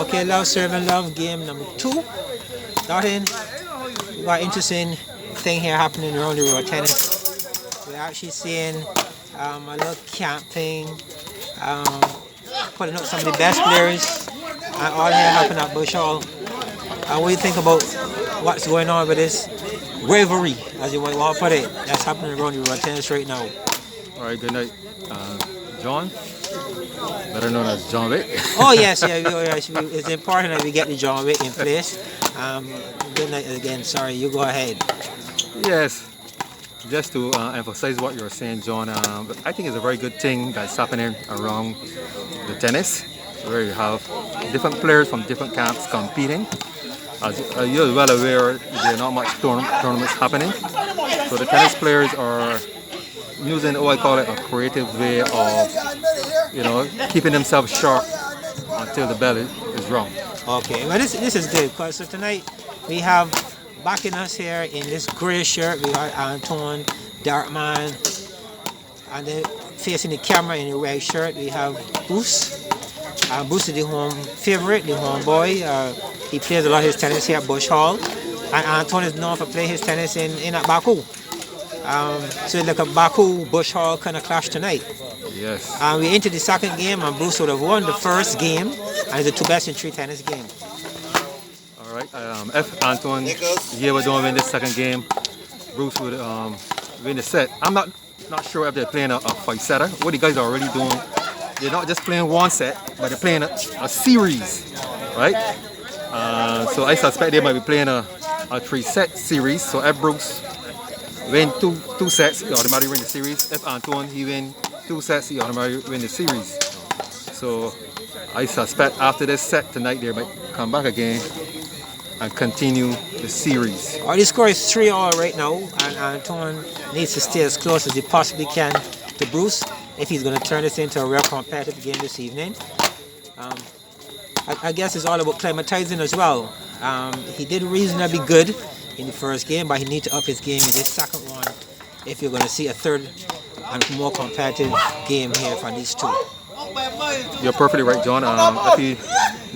Okay, love, serve and love, game number 2. Starting, we got interesting thing here happening around the road tennis. We're actually seeing a little camping, um, putting up some of the best players, and all here happening at Bush Hall. What do you think about what's going on with this bravery, as you might want to put it, that's happening around the road tennis right now? All right, good night, John, better known as John Wick. Oh yes, yeah, it's important that we get the John Wick in place. Good night again. Sorry, you go ahead. Yes, just to emphasize what you're saying, John, I think it's a very good thing that's happening around the tennis, where you have different players from different camps competing. As you're well aware, there are not much tournaments happening, so the tennis players are using what I call it a creative way of, keeping themselves sharp until the bell is rung. Okay, well this is good because so tonight we have backing us here in this grey shirt. We got Antoine Darkman, and then facing the camera in the red shirt we have Bruce. Bruce is the home favorite, the home boy. He plays a lot of his tennis here at Bush Hall, and Antoine is known for playing his tennis in at Baku. So it's like a Baku Bush Hall kind of clash tonight. Yes. We entered the second game, and Bruce would have won the first game, and it's the 2-best-in-3 tennis game. All right. If Antoine Yearwood don't win this second game, Bruce would win the set. I'm not sure if they're playing a five-setter. What the guys are really doing, they're not just playing one set, but they're playing a series, right? So I suspect they might be playing a 3-set series. So if Bruce win two sets, he automatically win the series. If Antoine he win 2 sets, he automatically win the series. So I suspect after this set tonight, they might come back again and continue the series. The score is 3-all right now, and Antoine needs to stay as close as he possibly can to Bruce if he's going to turn this into a real competitive game this evening. I guess it's all about climatizing as well. He did reasonably good in the first game, but he needs to up his game in this second one if you're going to see a third and more competitive game here from these two. You're perfectly right, John. If you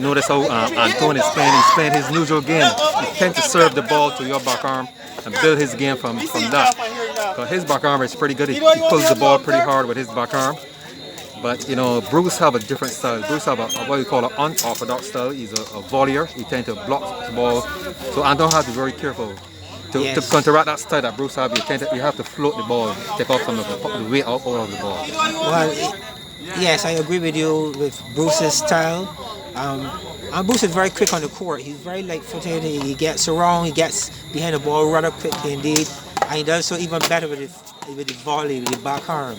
notice how Antoine is playing, he's playing his usual game. He tends to serve the ball to your back arm and build his game from that. But his back arm is pretty good. He pulls the ball pretty hard with his back arm. But Bruce have a different style. Bruce have what we call an unorthodox style. He's a volleyer. He tends to block the ball. So Antoine has to be very careful. To counteract that style that Bruce have, you have to float the ball, take off some of the weight out of the ball. Well, yes, I agree with you with Bruce's style. And Bruce is very quick on the court. He's very light-footed. He gets around. He gets behind the ball rather quickly indeed. And he does so even better with the volley, with the back arm.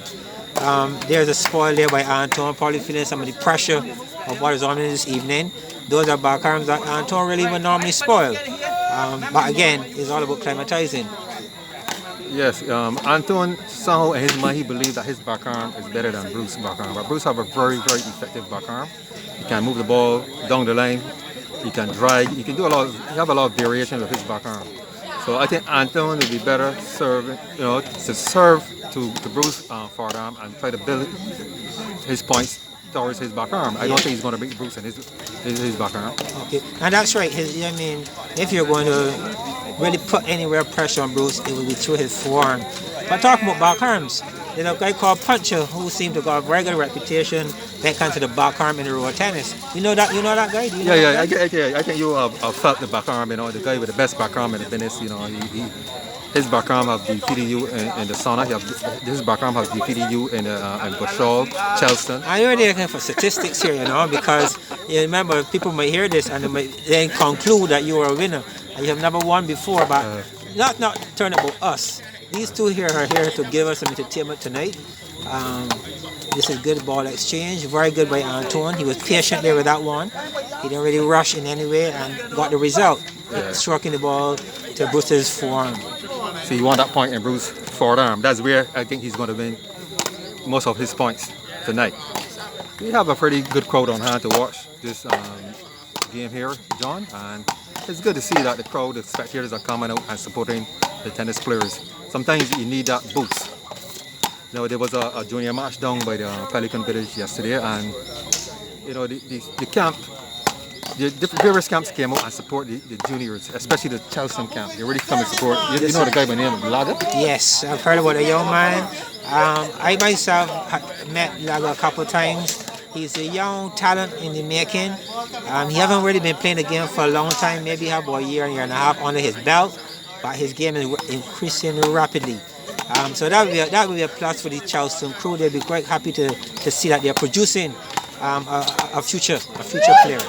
There's a spoil there by Antoine, probably feeling some of the pressure of what is on this evening. Those are back arms that Antoine really would normally spoil. But again, it's all about climatizing. Yes, Antoine somehow in his mind he believes that his back arm is better than Bruce's back arm. But Bruce have a very, very effective back arm. He can move the ball down the line. He can drag. He can do he have a lot of variation with his back arm. So I think Antoine will be better serving, to serve to Bruce forearm and try to build his points towards his back arm. I don't think he's going to beat Bruce in his back arm. Okay, and that's right. If you're going to really put any real pressure on Bruce, it will be through his forearm. But talking about back arms, there's a guy called Puncher who seemed to got a very good reputation when it comes to the back arm in the road tennis. You know that guy? Do you know that guy? I think you have felt the back arm. The guy with the best back arm in the business. His back arm have defeated you in the sauna. His back arm has defeated you in Bushall, Charleston. I'm really looking for statistics here, because you remember people might hear this and they might then conclude that you are a winner. And you have never won before, but not turn about us. These two here are here to give us some entertainment tonight. This is good ball exchange, very good by Antoine. He was patient there with that one. He didn't really rush in any way and got the result, striking the ball to Bruce's forearm. So you want that point in Bruce's forearm. That's where I think he's going to win most of his points tonight. We have a pretty good crowd on hand to watch this game here, John, and it's good to see that the crowd, the spectators are coming out and supporting the tennis players. Sometimes you need that boost. There was a junior match down by the Pelican Village yesterday, and you know, the camp, the various camps came out and support the juniors, especially the Charleston camp. They really come and support. You know the guy by the name of Laga? Yes, I've heard about a young man. I myself met Lago a couple of times. He's a young talent in the making. He haven't really been playing the game for a long time. Maybe have about a year and a half under his belt, but his game is increasing rapidly. So that would be a plus for the Charleston crew. They'll be quite happy to see that they're producing a future player.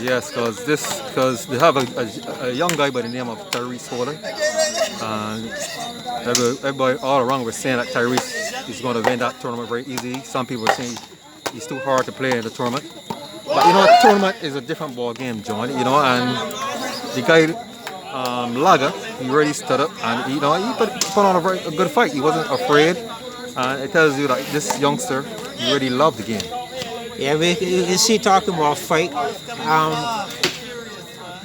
Yes, because they have a young guy by the name of Tyrese Holder. Everybody all around was saying that Tyrese is going to win that tournament very easily. Some people are saying he's too hard to play in the tournament. But you know, the tournament is a different ball game, John. You know, and the guy Laga, he really stood up and he put on a good fight. He wasn't afraid, and it tells you that this youngster he really loved the game. Yeah, you see, talking about fight,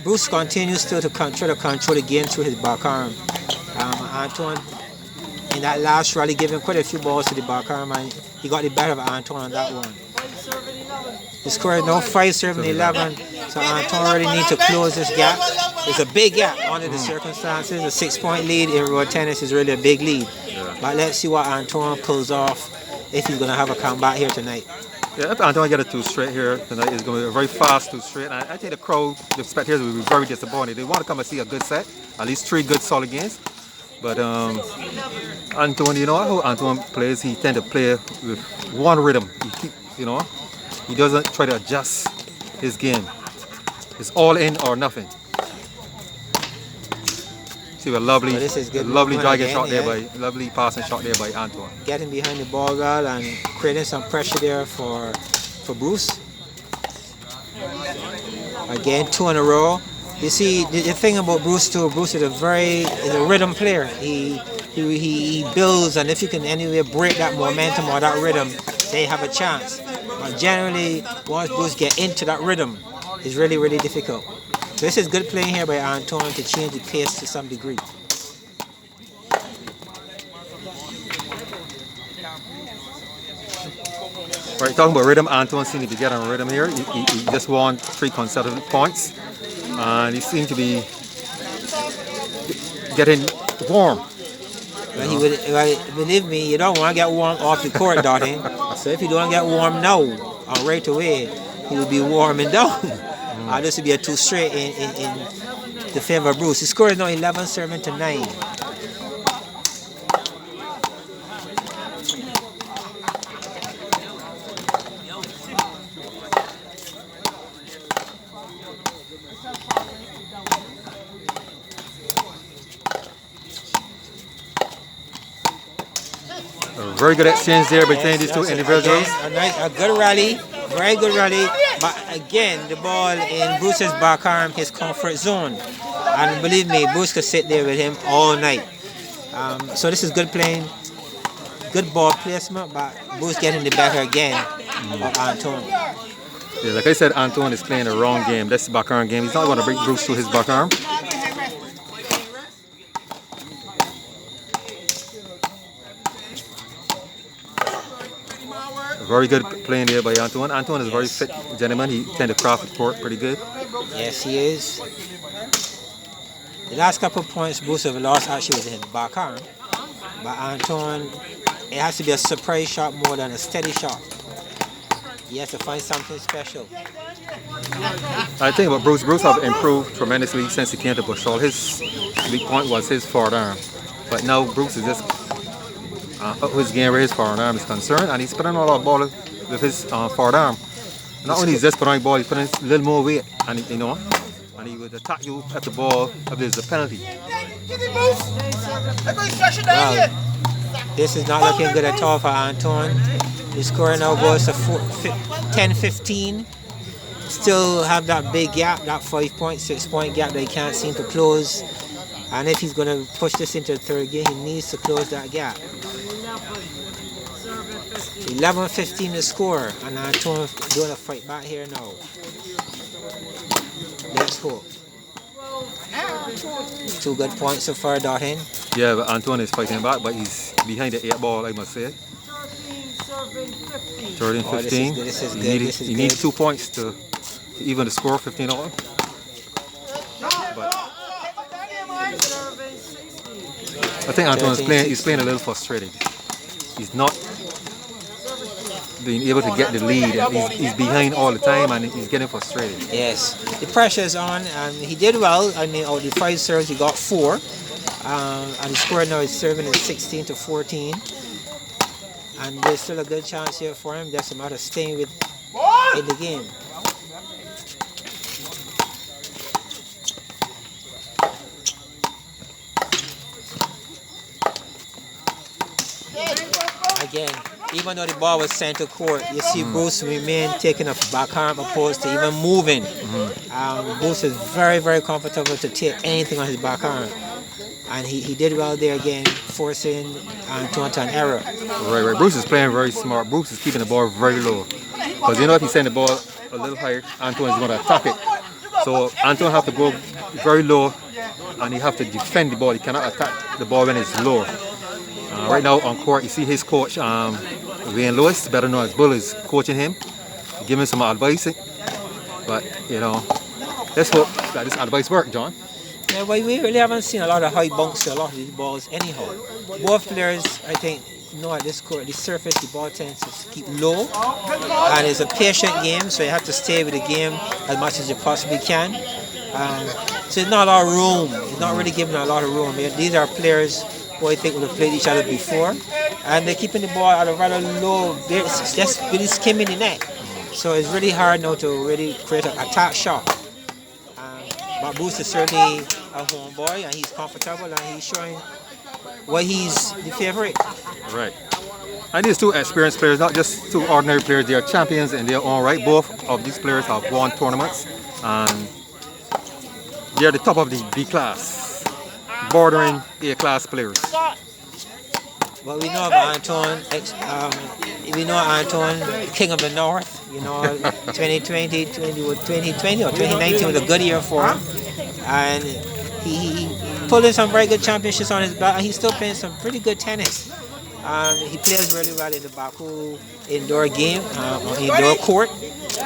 Bruce continues still to try to control the game through his back arm. Antoine, in that last rally, gave him quite a few balls to the back arm, and he got the better of Antoine on that one. He scored no 5-7-11, so Antoine really needs to close this gap. It's a big gap under the circumstances. A 6-point lead in Roadtennis is really a big lead. Yeah. But let's see what Antoine pulls off if he's going to have a comeback here tonight. Yeah, if Antoine get a 2 straight here tonight, it's going to be a very fast 2 straight. And I think the crowd, the spectators will be very disappointed. They want to come and see a good set, at least 3 good solid games. But Antoine, you know how Antoine plays, he tends to play with one rhythm. He doesn't try to adjust his game. It's all in or nothing. See a lovely dragging shot there by, lovely passing shot there by Antoine. Getting behind the ball guard and creating some pressure there for Bruce. Again, 2 in a row. You see, the thing about Bruce too, Bruce is a rhythm player. He builds, and if you can anyway break that momentum or that rhythm, they have a chance. But generally, once Bruce get into that rhythm, it's really, really difficult. So this is good playing here by Antoine to change the pace to some degree. Right, talking about rhythm, Antoine seems to be getting rhythm here. He just won 3 consecutive points. And he seemed to be getting warm. Well, believe me, you don't want to get warm off the court, darling. So if you don't get warm now, or right away, he will be warming down. This will be a 2 straight in the favor of Bruce. He scored now 11-7-9. Very good exchange there between these 2 individuals. A good rally, very good rally. But again, the ball in Bruce's back arm, his comfort zone. And believe me, Bruce could sit there with him all night. So this is good playing, good ball placement, but Bruce getting the better again of Antoine. Yeah, like I said, Antoine is playing the wrong game. That's the back arm game. He's not going to break Bruce through his back arm. Very good playing there by Antoine. Antoine is a very fit gentleman. He tends to craft the court pretty good. Yes, he is. The last couple of points Bruce have lost actually was in his back arm. But Antoine, it has to be a surprise shot more than a steady shot. He has to find something special. I think about Bruce have improved tremendously since he came to Bushall. His weak point was his forward arm. But now Bruce is just his game where his forward arm is concerned, and he's putting all our ball with his forward arm. Not only is just putting on the ball, he's putting a little more weight, and he would attack you at the ball if there's a penalty. Well, this is not looking good at all for Antoine. He's scoring now goes to 10-15. Still have that big gap, that 5-point, 6-point gap that he can't seem to close. And if he's going to push this into the 3rd game, he needs to close that gap. 11-15 to score, and Antoine doing a fight back here now. Let's hope. 2 good points so far, Darhin. Yeah, but Antoine is fighting back, but he's behind the 8 ball, I must say. 30 and Oh, 15. this is good. He needs 2 points to even the score, 15 all. But I think Antoine's he's playing a little frustrated. He's not being able to get the lead, and he's behind all the time, and he's getting frustrated. Yes, the pressure is on, and he did well. I mean, out of the 5 serves, he got 4. And the score now is serving at 16 to 14. And there's still a good chance here for him. Just a matter of staying in the game. Again, even though the ball was sent to court, you see Bruce remain taking a backhand opposed to even moving. Bruce is very, very comfortable to take anything on his backhand. And he did well there again, forcing Antoine to an error. Right. Bruce is playing very smart. Bruce is keeping the ball very low. Because you know if he send the ball a little higher, Antoine is going to attack it. So Antoine have to go very low, and he have to defend the ball. He cannot attack the ball when it's low. Right now on court, you see his coach, Wayne Lewis, better known as Bull, is coaching him, giving some advice. But, you know, let's hope that this advice works, John. Yeah, well, we really haven't seen a lot of high bunks to a lot of these balls anyhow. Both players, I think, know at this court, the surface, the ball tends to keep low. And it's a patient game, so you have to stay with the game as much as you possibly can. So it's not a lot of room. It's not really giving a lot of room. These are players who I think would have played each other before. And they're keeping the ball at a rather low, just really skimming the net. So it's really hard now to really create an attack shot. But Bruce is certainly a homeboy, and he's comfortable, and he's showing why he's the favorite. Right. And these 2 experienced players, not just 2 ordinary players, they are champions in their own right. Both of these players have won tournaments, and they are the top of the B class, bordering A class players. Well, we know of Antoine, King of the North. You know, 2020 or 2019 was a good year for him. And he pulled in some very good championships on his back, and he's still playing some pretty good tennis. He plays really well in the Baku indoor game, indoor court.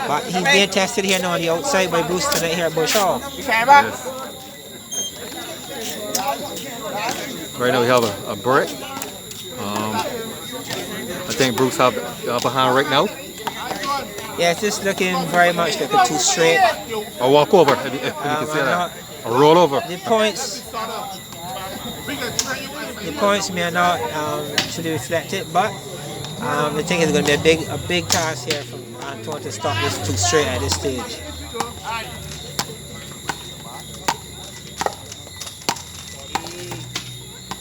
But he's being tested here now on the outside by Bruce tonight here at Bush Hall. Yes. Right now we have a break. I think Bruce have the upper hand right now. Yeah, it's just looking very much like a 2 straight. A walk over, if you can say that. A roll over. The points may not actually reflect it, but I think it's going to be a big task here for Antoine to stop this 2 straight at this stage.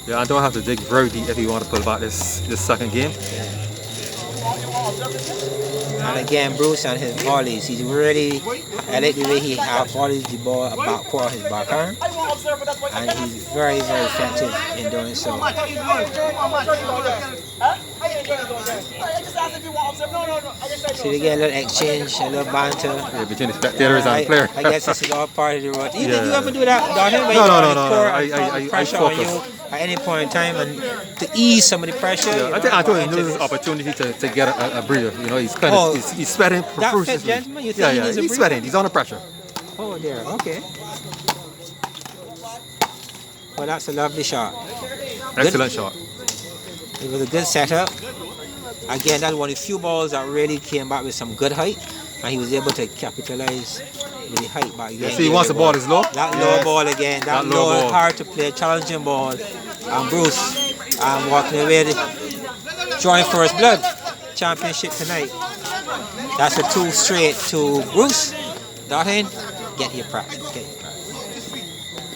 Yeah, Antoine have to dig very deep if he want to pull back this second game. And again, Bruce and his volleys, he's really, I like the way he volleys the ball about court his backhand, and he's very, very effective in doing so. So we get a little exchange, a little banter. Yeah, between the spectators and the player. I guess this is all part of the road. You ever do that, Darwin? No. Pressure on you at any point in time, and to ease some of the pressure. Yeah, I think Antoine uses this opportunity to get a breather. You know, he's kind of he's sweating profusely. Gentleman, you think he's sweating. He's under pressure. Oh dear. Okay. Well, that's a lovely shot. Excellent shot. It was a good setup. Again, that's one of the few balls that really came back with some good height, and he was able to capitalize with the height back again. See, once the ball is low. That low ball again. That low, hard to play, challenging ball. And Bruce walking away drawing first blood championship tonight. That's a 2 straight to Bruce. Darwin, get your practice. Okay.